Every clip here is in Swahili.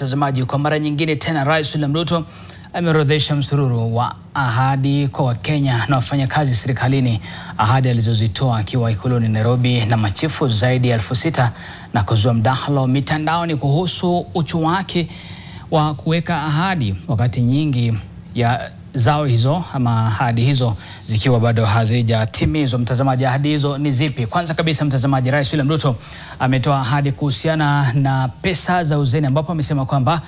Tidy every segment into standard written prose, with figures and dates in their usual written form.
Mtazamaji, kwa mara nyingine tena Rais William Ruto ameorodhesha msururu wa ahadi kwa Wakenya na wafanyakazi serikalini, ahadi alizozitoa akiwa Ikuluni Nairobi na machifu zaidi ya 6,000 na kuzua mdahalo mitandaoni kuhusu uchu wake wa kuweka ahadi, wakati nyingi ya zao hizo ama ahadi hizo zikiwa bado hazijatimizwa. Mtazamaji, ahadi hizo ni zipi? Kwanza kabisa mtazamaji, Rais William Ruto ametoa ahadi kuhusiana na pesa za uzeni, ambapo amesema kwamba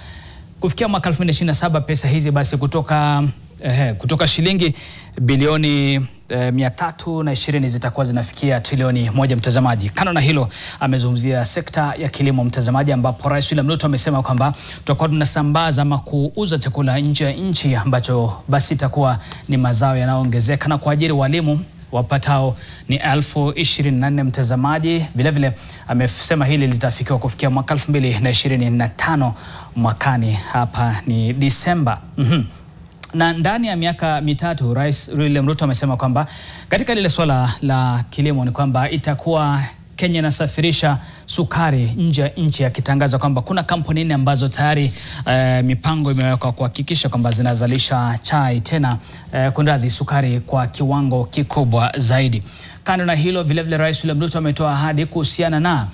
kufikia mwaka 2027 pesa hizi basi kutoka shilingi bilioni 320 zitakuwa zinafikia trilioni 1. Mtazamaji, kando na hilo amezungumzia sekta ya kilimo mtazamaji, ambapo Rais William Ruto amesema kwamba tutakuwa tunasambaza ama kuuza chakula nje ya nchi, ambacho basi itakuwa ni mazao yanayoongezeka na kuajiri walimu wapatao ni 24,000 mtazamaji. Vile vile amesema hili litafikiwa kufikia mwaka 2025 mwakani, hapa ni Disemba. Na ndani ya miaka mitatu Rais William Ruto amesema kwamba katika lile swala la kilimo ni kwamba itakuwa Kenya inasafirisha sukari nje ya nchi, akitangaza kwamba kuna kampuni 4 ambazo tayari mipango imewekwa kuhakikisha kwamba zinazalisha chai tena kunradhi sukari kwa kiwango kikubwa zaidi. Kando na hilo vile vile Rais William Ruto ametoa ahadi kuhusiana na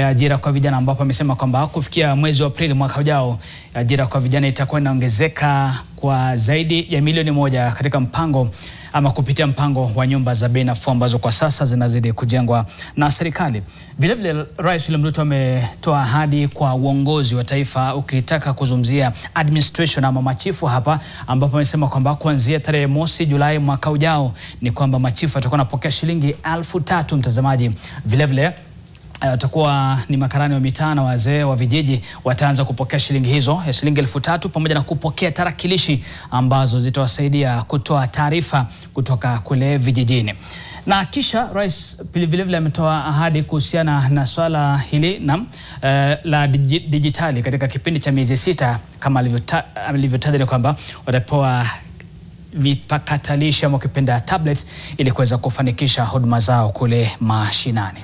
ajira kwa vijana, ambapo amesema kwamba kufikia mwezi wa Aprili mwaka ujao ajira kwa vijana itakuwa inaongezeka kwa zaidi ya milioni 1 katika mpango ama kupitia mpango wa nyumba za bei nafuu ambazo kwa sasa zinazidi kujengwa na serikali. Vile vile Rais William Ruto ametoa ahadi kwa uongozi wa taifa, ukitaka kuzungumzia administration ama machifu hapa, ambapo amesema kwamba kuanzia tarehe 1 Julai mwaka ujao ni kwamba machifu watakuwa wanapokea shilingi 3,000 mtazamaji. Vile vile watakuwa ni makarani wa mitaa na wazee wa vijiji wataanza kupokea shilingi hizo ya shilingi 3,000 pamoja na kupokea tarakilishi ambazo zitawasaidia kutoa taarifa kutoka kule vijijini. Na kisha Rais vile vile ametoa ahadi kuhusiana na swala hili la dijitali katika kipindi cha miezi 6, kama alivyotaja kwamba watapewa vipakatalishi ama ukipenda tablets ili kuweza kufanikisha huduma zao kule mashinani.